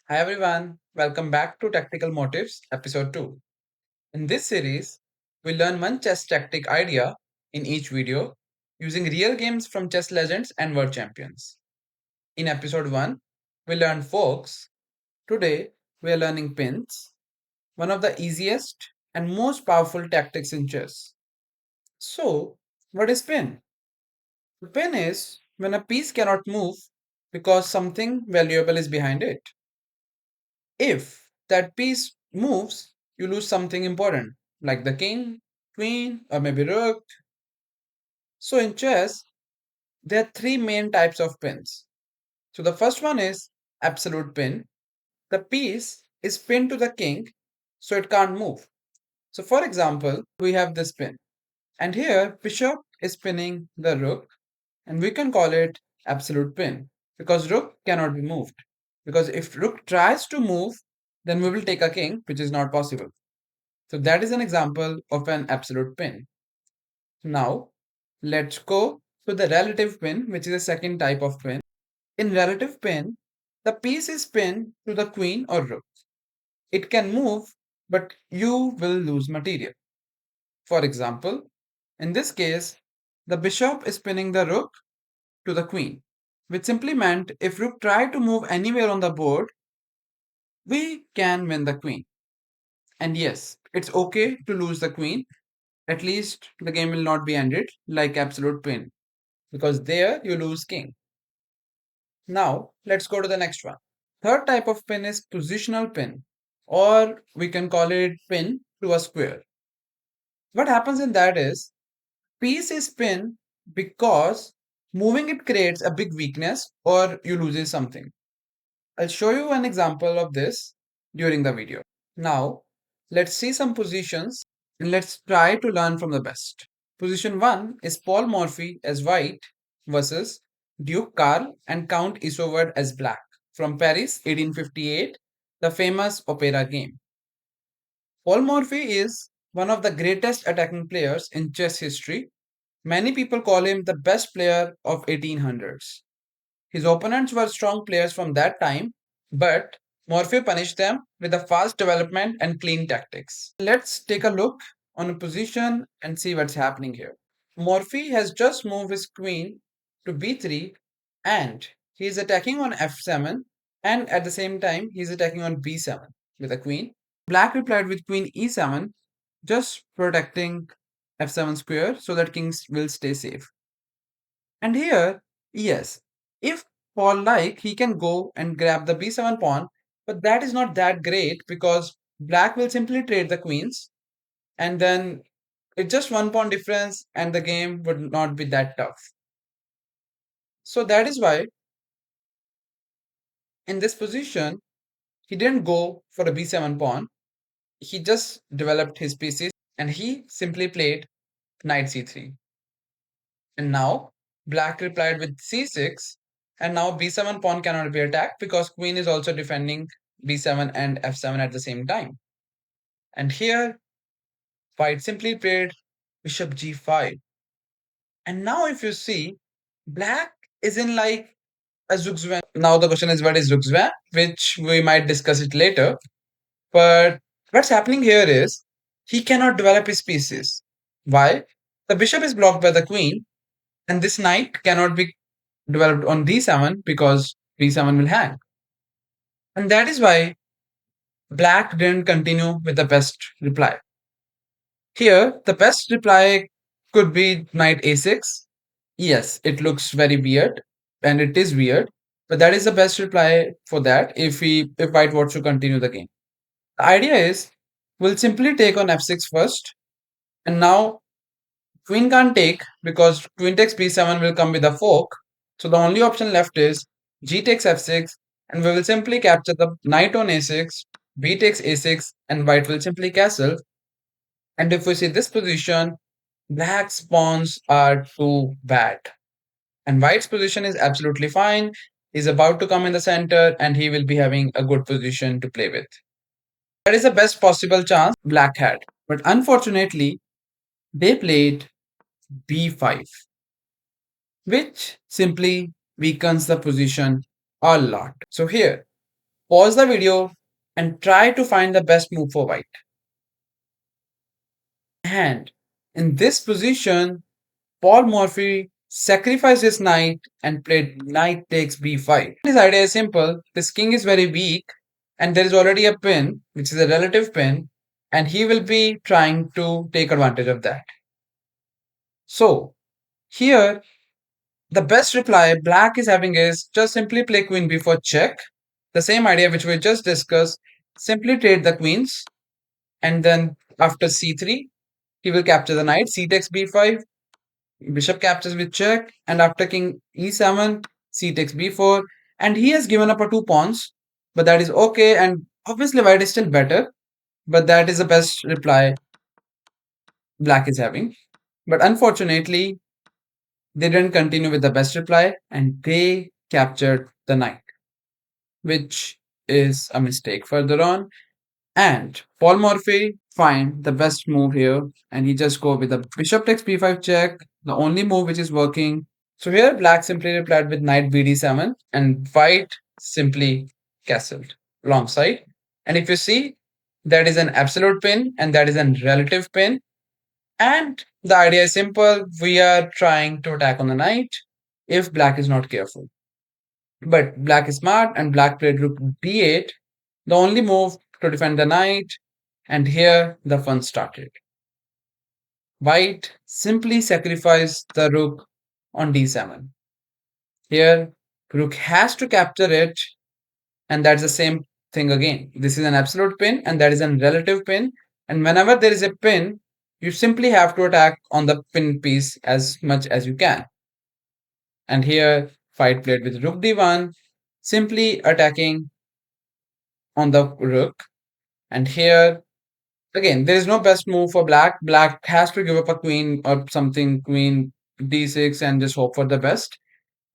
Hi everyone, welcome back to Tactical Motifs episode 2. In this series, we learn one chess tactic idea in each video using real games from chess legends and world champions. In episode 1, we learned forks. Today, we are learning pins, one of the easiest and most powerful tactics in chess. So, what is pin? The pin is when a piece cannot move because something valuable is behind it. If that piece moves, you lose something important, like the king, queen, or maybe rook. So in chess, there are three main types of pins. So the first one is absolute pin. The piece is pinned to the king, so it can't move. So for example, we have this pin, and here bishop is pinning the rook, and we can call it absolute pin because rook cannot be moved. Because if rook tries to move, then we will take a king, which is not possible. So that is an example of an absolute pin. Now, let's go to the relative pin, which is the second type of pin. In relative pin, the piece is pinned to the queen or rook. It can move, but you will lose material. For example, in this case, the bishop is pinning the rook to the queen, which simply meant if rook tried to move anywhere on the board, we can win the queen. And yes, it's okay to lose the queen. At least the game will not be ended like absolute pin because there you lose king. Now let's go to the next one. Third type of pin is positional pin, or we can call it pin to a square. What happens in that is piece is pin because moving it creates a big weakness or you loses something. I'll show you an example of this during the video. Now let's see some positions and let's try to learn from the best. Position 1 is Paul Morphy as white versus Duke Karl and Count Isouard as black from Paris 1858, the famous opera game. Paul Morphy is one of the greatest attacking players in chess history. Many people call him the best player of 1800s. His opponents were strong players from that time, but Morphy punished them with a fast development and clean tactics. Let's take a look on a position and see what's happening here. Morphy has just moved his queen to b3 and he is attacking on f7 and at the same time he is attacking on b7 with a queen. Black replied with queen e7, just protecting f7 square so that kings will stay safe. And here, yes, if Paul like, he can go and grab the b7 pawn, but that is not that great because black will simply trade the queens and then it's just one pawn difference and the game would not be that tough. So that is why in this position, he didn't go for a b7 pawn. He just developed his pieces and he simply played knight c3. And now black replied with c6 and now b7 pawn cannot be attacked because queen is also defending b7 and f7 at the same time. And here white simply played bishop g5. And now if you see, black is in like a zugzwang. Now the question is what is zugzwang, which we might discuss it later. But what's happening here is he cannot develop his pieces. Why? The bishop is blocked by the queen, and this knight cannot be developed on d7 because d7 will hang. And that is why black didn't continue with the best reply. Here, the best reply could be knight a6. Yes, it looks very weird, and it is weird, but that is the best reply for that if white wants to continue the game. The idea is we'll simply take on f6 first, and now queen can't take because queen takes b7 will come with a fork. So the only option left is g takes f6, and we will simply capture the knight on a6, b takes a6, and white will simply castle. And if we see this position, black's pawns are too bad. And white's position is absolutely fine. He's about to come in the center and he will be having a good position to play with. That is the best possible chance black had. But unfortunately, they played b5, which simply weakens the position a lot. So here, Pause the video and try to find the best move for white. And in this position, Paul Morphy sacrificed his knight and played knight takes b5. His idea is simple. This king is very weak and there is already a pin, which is a relative pin, and he will be trying to take advantage of that. So here, the best reply black is having is just simply play queen b4 check. The same idea which we just discussed. Simply trade the queens and then after c3, he will capture the knight, c takes b5, bishop captures with check, and after king e7, c takes b4, and he has given up a two pawns, but that is okay, and obviously white is still better, but that is the best reply black is having. But unfortunately, they didn't continue with the best reply, and they captured the knight, which is a mistake further on. And Paul Morphy find the best move here, and he just go with the bishop takes b5 check, the only move which is working. So here black simply replied with knight bd7, and white simply castled alongside. And if you see, that is an absolute pin and that is a relative pin. And the idea is simple. We are trying to attack on the knight if black is not careful. But black is smart and black played rook d8, the only move to defend the knight, and here the fun started. White simply sacrificed the rook on d7. Here, rook has to capture it, and that's the same thing again. This is an absolute pin, and that is a relative pin. And whenever there is a pin, you simply have to attack on the pin piece as much as you can. And here, white played with rook d1, simply attacking on the rook. And here, again, there is no best move for black. Black has to give up a queen or something, queen d6, and just hope for the best.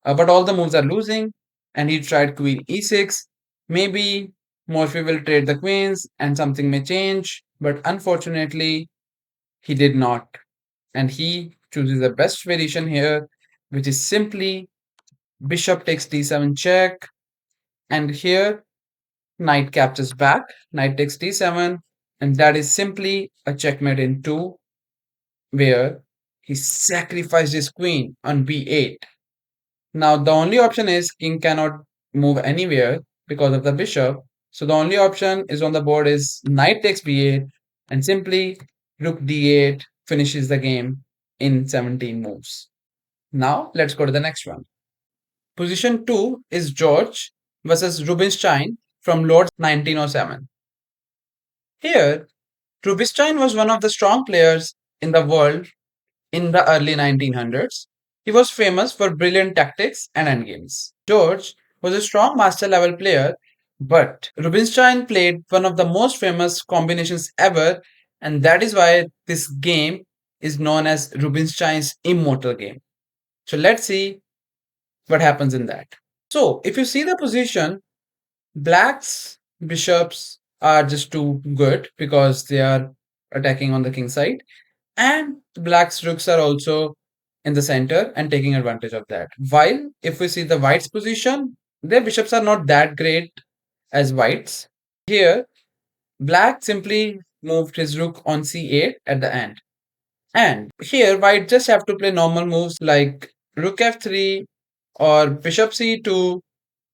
But all the moves are losing, and he tried queen e6. Maybe Morphy will trade the queens and something may change, but unfortunately, he did not. And he chooses the best variation here, which is simply bishop takes d7 check. And here, knight captures back, knight takes d7, and that is simply a checkmate in 2, where he sacrificed his queen on b8. Now, the only option is king cannot move anywhere because of the bishop. So the only option is on the board is knight takes b8 and simply rook d8 finishes the game in 17 moves. Now, let's go to the next one. Position 2 is Gersz versus Rubinstein from Lords 1907. Here, Rubinstein was one of the strong players in the world in the early 1900s. He was famous for brilliant tactics and endgames. George was a strong master level player, but Rubinstein played one of the most famous combinations ever, and that is why this game is known as Rubinstein's Immortal game. So let's see what happens in that. So if you see the position, black's bishops are just too good because they are attacking on the king side. And black's rooks are also in the center and taking advantage of that. While if we see the white's position, their bishops are not that great as white's. Here, black simply moved his rook on c8 at the end. And here, white just have to play normal moves like rook f3 or bishop c2,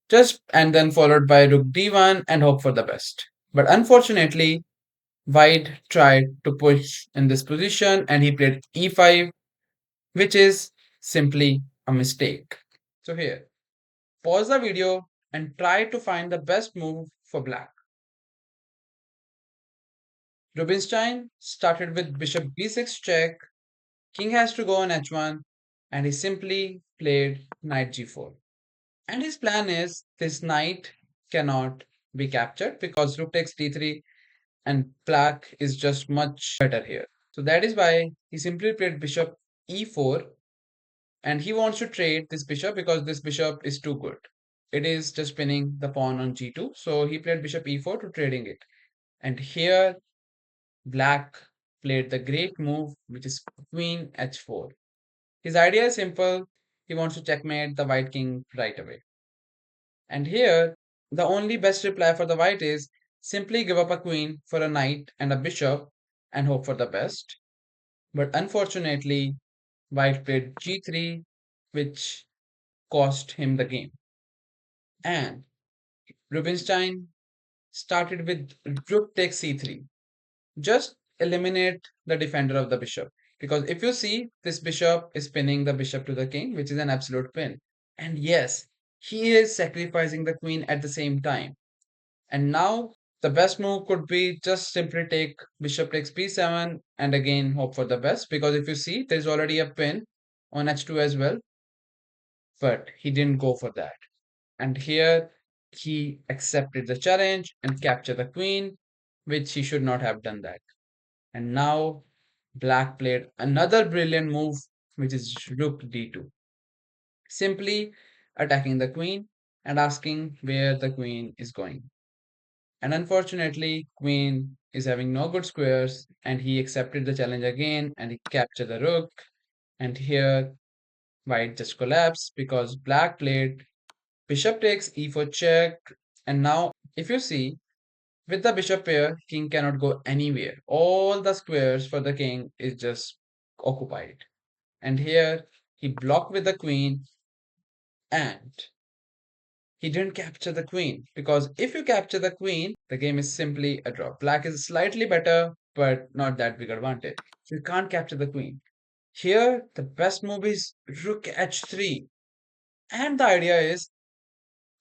just and then followed by rook d1 and hope for the best. But unfortunately, white tried to push in this position and he played e5, which is simply a mistake. So here, pause the video and try to find the best move for black. Rubinstein started with bishop b6 check, king has to go on h1, and he simply played knight g4. And his plan is this knight cannot be captured because rook takes d3 and black is just much better here. So that is why he simply played bishop e4, and he wants to trade this bishop because this bishop is too good. It is just pinning the pawn on g2. So he played bishop e4 to trading it. And here black played the great move, which is queen h4. His idea is simple. He wants to checkmate the white king right away. And here The only best reply for the white is simply give up a queen for a knight and a bishop and hope for the best. But unfortunately, white played g3, which cost him the game. And Rubinstein started with rook takes c3. Just eliminate the defender of the bishop. Because if you see, this bishop is pinning the bishop to the king, which is an absolute pin. And yes, he is sacrificing the queen at the same time. And now the best move could be just simply take bishop takes b7 and again hope for the best. Because if you see, there's already a pin on h2 as well. But he didn't go for that. And here he accepted the challenge and captured the queen, which he should not have done that. And now black played another brilliant move, which is rook d2, simply attacking the queen and asking where the queen is going. And unfortunately, queen is having no good squares, and he accepted the challenge again and he captured the rook. And here white just collapsed because black played bishop takes e4 check. And now if you see, with the bishop pair, king cannot go anywhere. All the squares for the king is just occupied. And here he blocked with the queen and he didn't capture the queen because if you capture the queen, the game is simply a draw. Black is slightly better, but not that big advantage. So you can't capture the queen. Here, the best move is rook h3. And the idea is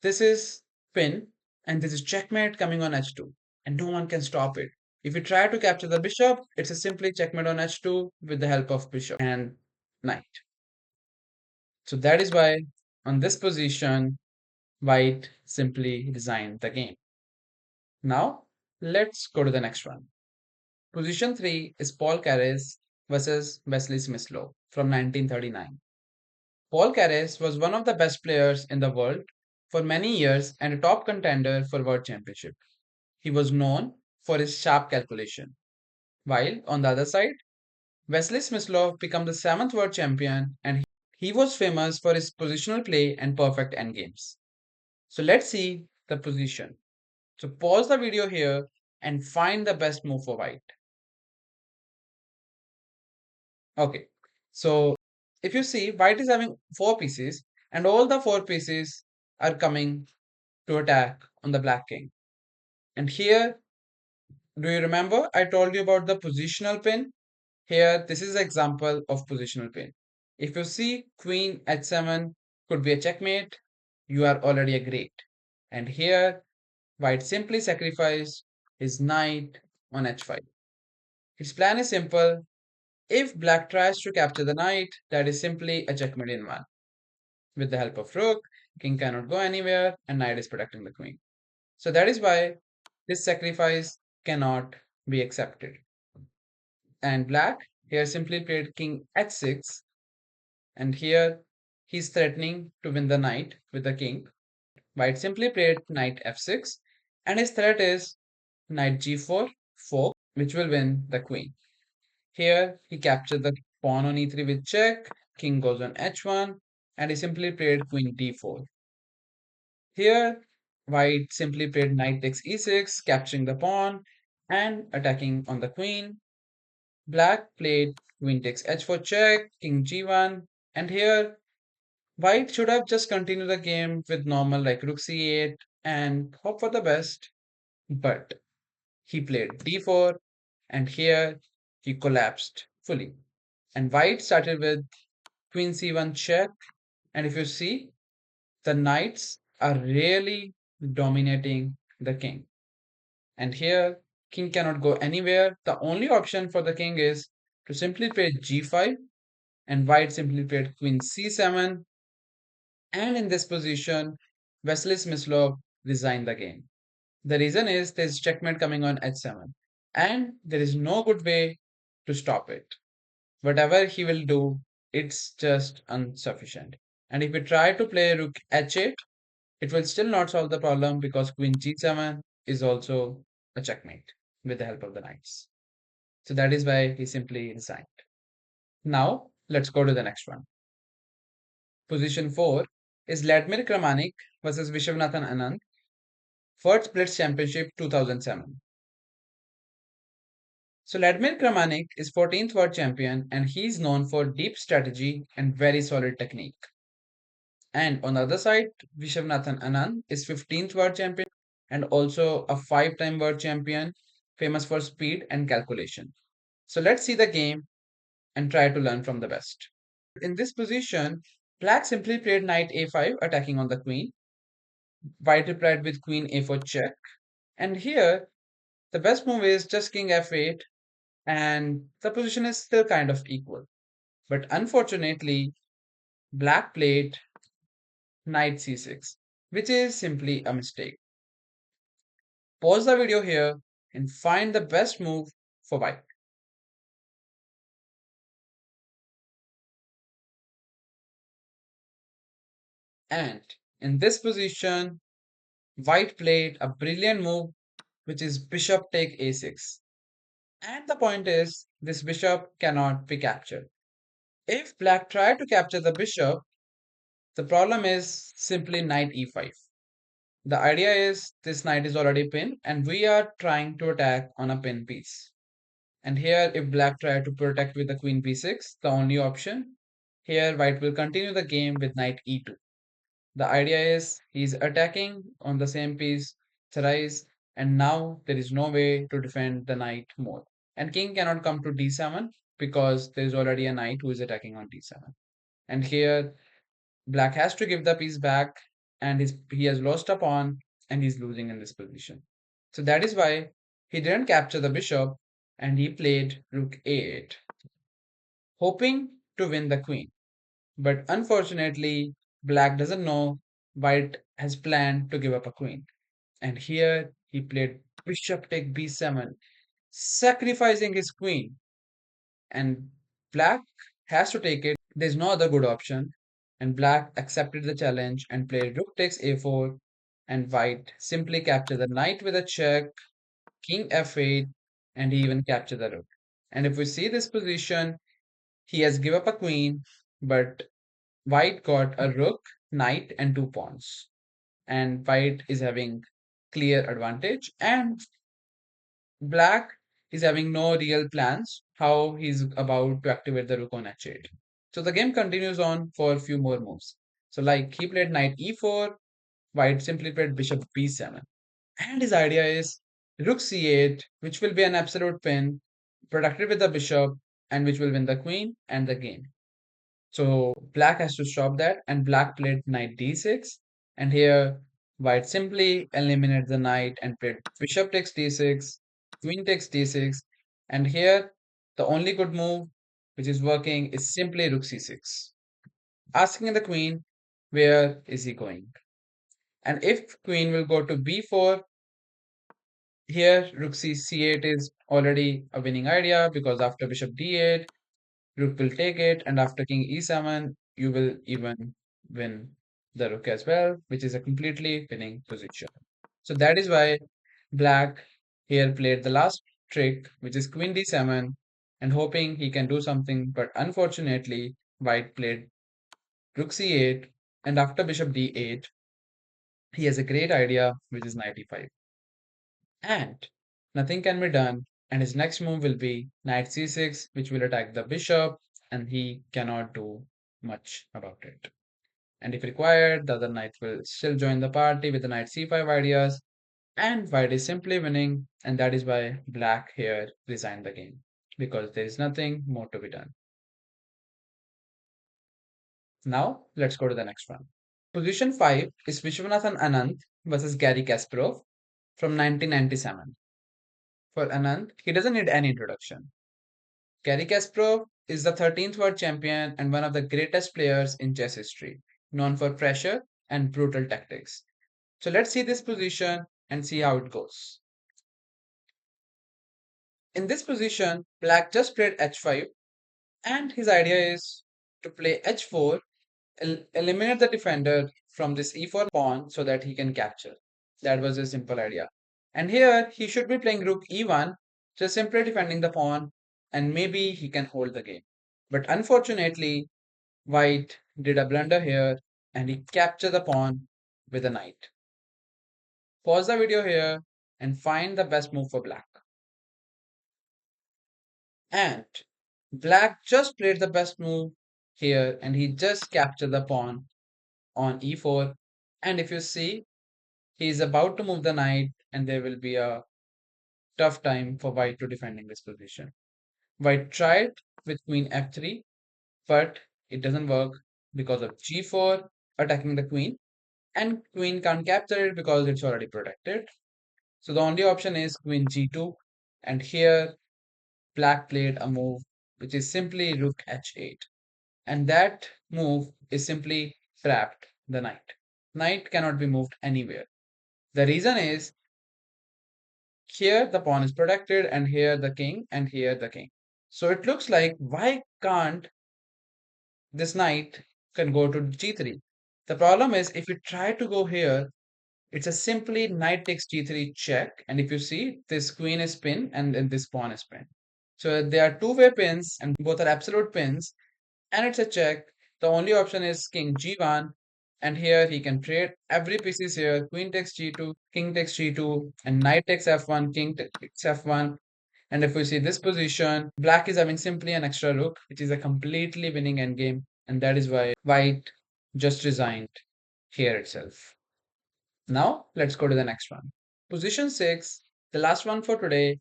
this is pin and this is checkmate coming on h2 and no one can stop it. If you try to capture the bishop, it's a simply checkmate on h2 with the help of bishop and knight. So that is why on this position, white simply resigned the game. Now, let's go to the next one. Position 3 is Paul Keres versus Vasily Smyslov from 1939. Paul Keres was one of the best players in the world for many years and a top contender for World Championship. He was known for his sharp calculation. While on the other side, Vasily Smyslov became the seventh world champion and he was famous for his positional play and perfect endgames. So let's see the position. So pause the video here and find the best move for white. Okay, so if you see, white is having four pieces and all the four pieces are coming to attack on the black king. And here, do you remember I told you about the positional pin? Here, this is an example of positional pin. If you see queen h7 could be a checkmate, you are already a great. And here, white simply sacrificed his knight on h5. His plan is simple. If black tries to capture the knight, that is simply a checkmate in one. With the help of rook, king cannot go anywhere and knight is protecting the queen. So that is why this sacrifice cannot be accepted. And black here simply played king h6 and here he's threatening to win the knight with the king. White simply played knight f6 and his threat is knight g4 fork which will win the queen. Here he captured the pawn on e3 with check, king goes on h1 and he simply played queen d4. Here white simply played knight takes e6 capturing the pawn and attacking on the queen. Black played queen takes h4 check, king g1 and here white should have just continued the game with normal like rook c8 and hope for the best. But he played d4 and here he collapsed fully. And white started with queen c1 check. And if you see, the knights are really dominating the king. And here, king cannot go anywhere. The only option for the king is to simply play g5 and white simply played queen c7. And in this position, Vasily Smyslov resigned the game. The reason is there's checkmate coming on h7 and there is no good way to stop it. Whatever he will do, it's just insufficient. And if we try to play rook h8, it will still not solve the problem because queen g7 is also a checkmate with the help of the knights. So that is why he simply resigned. Now, let's go to the next one. Position 4 is Vladimir Kramnik versus Viswanathan Anand. First Blitz Championship 2007. So Vladimir Kramnik is 14th world champion and he's known for deep strategy and very solid technique. And on the other side, Viswanathan Anand is 15th world champion and also a five-time world champion, famous for speed and calculation. So let's see the game and try to learn from the best. In this position, Black simply played knight a5 attacking on the queen. White replied with queen a4 check. And here, the best move is just king f8 and the position is still kind of equal. But unfortunately, Black played knight c6, which is simply a mistake. Pause the video here and find the best move for White. And in this position, White played a brilliant move, which is bishop take a6. And the point is, this bishop cannot be captured. If Black tried to capture the bishop, the problem is simply knight e5. The idea is this knight is already pinned and we are trying to attack on a pin piece. And here if Black tried to protect with the queen b6, the only option, here White will continue the game with knight e2. The idea is he's attacking on the same piece thrice and now there is no way to defend the knight more. And king cannot come to d7 because there is already a knight who is attacking on d7. And here Black has to give the piece back and he has lost a pawn and he's losing in this position. So that is why he didn't capture the bishop and he played rook a8, hoping to win the queen. But unfortunately, Black doesn't know White has planned to give up a queen. And here he played bishop take b7, sacrificing his queen. And Black has to take it. There's no other good option. And Black accepted the challenge and played rook takes a4. And White simply captured the knight with a check, king f8, and he even captured the rook. And if we see this position, he has given up a queen, but White got a rook, knight, and two pawns. And White is having clear advantage. And Black is having no real plans how he's about to activate the rook on h8. So the game continues on for a few more moves. So like he played knight e4, White simply played bishop b7. And his idea is rook c8, which will be an absolute pin, protected with the bishop, and which will win the queen and the game. So Black has to stop that, and Black played knight d6. And here White simply eliminated the knight and played bishop takes d6, queen takes d6. And here the only good move which is working is simply rook c6. Asking the queen, where is he going? And if queen will go to b4, here rook c8 is already a winning idea because after bishop d8, rook will take it, and after king e7, you will even win the rook as well, which is a completely winning position. So that is why Black here played the last trick, which is queen d7, and hoping he can do something, but unfortunately, White played rook c8, and after bishop d8, he has a great idea, which is knight e5. And nothing can be done, and his next move will be knight c6, which will attack the bishop, and he cannot do much about it. And if required, the other knight will still join the party with the knight c5 ideas, and White is simply winning, and that is why Black here resigned the game, because there is nothing more to be done. Now, let's go to the next one. Position 5 is Viswanathan Anand versus Garry Kasparov from 1997. For Anand, he doesn't need any introduction. Garry Kasparov is the 13th world champion and one of the greatest players in chess history, known for pressure and brutal tactics. So let's see this position and see how it goes. In this position, Black just played h5 and his idea is to play h4, eliminate the defender from this e4 pawn so that he can capture. That was his simple idea. And here he should be playing rook e1, just simply defending the pawn, and maybe he can hold the game. But unfortunately, White did a blunder here and he captured the pawn with a knight. Pause the video here and find the best move for black. And black just played the best move here and he just captured the pawn on e4. And if you see, he is about to move the knight and there will be a tough time for white to defending this position. White tried with queen f3, but it doesn't work because of g4 attacking the queen, and queen can't capture it because it's already protected. So the only option is queen g2, and here black played a move which is simply rook h8, and that move is simply trapped the knight. Knight cannot be moved anywhere. The reason is here the pawn is protected, and here the king, and here the king. So it looks like why can't this knight can go to g3? The problem is if you try to go here, it's a simply knight takes g3 check, and if you see this queen is pin and then this pawn is pin. So there are two-way pins and both are absolute pins, and it's a check. The only option is king g1, and here he can trade every pieces here. Queen takes g2, king takes g2, and knight takes f1, king takes f1. And if we see this position, black is having simply an extra rook, which is a completely winning endgame, and that is why white just resigned here itself. Now let's go to the next one. Position 6, the last one for today,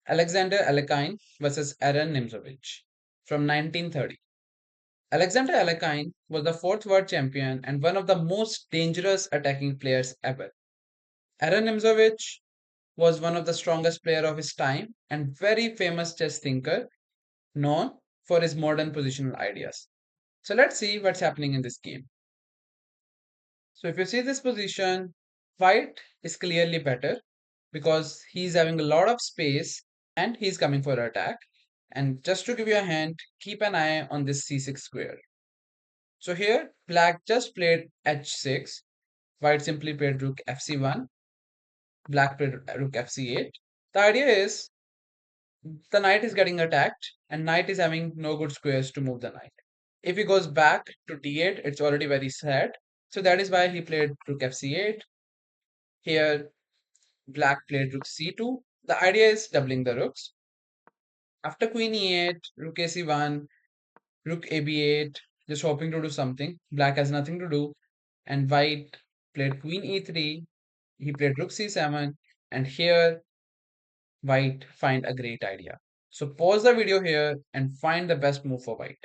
Alexander Alekhine versus Aron Nimzowitsch from 1930. Alexander Alekhine was the fourth world champion and one of the most dangerous attacking players ever. Aron Nimzowitsch was one of the strongest player of his time and very famous chess thinker known for his modern positional ideas. So let's see what's happening in this game. So if you see this position, white is clearly better because he's having a lot of space and he's coming for attack. And just to give you a hint, keep an eye on this c6 square. So here, black just played h6, white simply played rook fc1, black played rook fc8. The idea is the knight is getting attacked and knight is having no good squares to move the knight. If he goes back to d8, it's already very sad. So that is why he played rook fc8. Here, black played rook c2. The idea is doubling the rooks. After queen e8, rook ac1, rook ab8, just hoping to do something. Black has nothing to do. And white played queen e3. He played rook c7. And here, white find a great idea. So pause the video here and find the best move for white.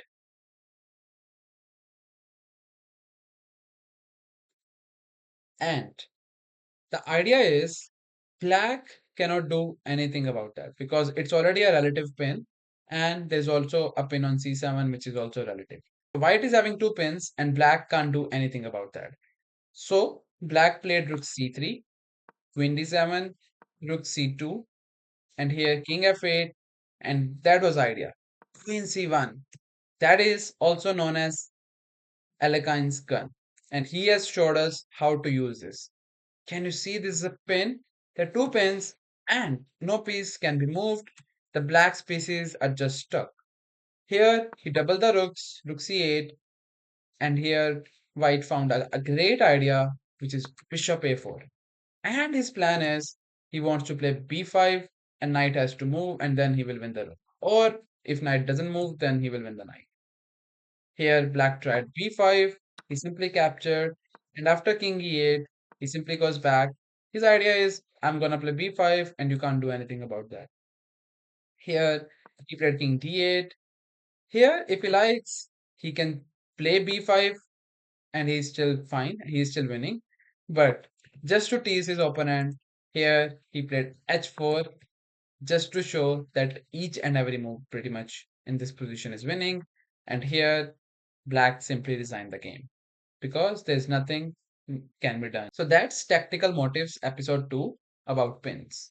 And the idea is black cannot do anything about that because it's already a relative pin and there's also a pin on c7 which is also relative. White is having two pins and black can't do anything about that. So black played rook c3, queen d7, rook c2, and here king f8, and that was idea. Queen c1. That is also known as Alekhine's gun, and he has showed us how to use this. Can you see this is a pin? There are two pins and no piece can be moved. The black pieces are just stuck. Here he doubled the rooks, rook c8, and here white found a great idea which is bishop a4. And his plan is he wants to play b5 and knight has to move and then he will win the rook. Or if knight doesn't move, then he will win the knight. Here black tried b5, he simply captured, and after king e8, he simply goes back. His idea is I'm gonna play b5 and you can't do anything about that. Here he played king d8. Here, if he likes, he can play b5 and he's still fine, he's still winning. But just to tease his opponent, here he played h4 just to show that each and every move pretty much in this position is winning. And here black simply resigned the game because there's nothing can be done. So that's Tactical Motifs episode 2 about pins.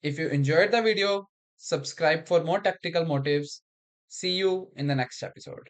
If you enjoyed the video, subscribe for more tactical motives. See you in the next episode.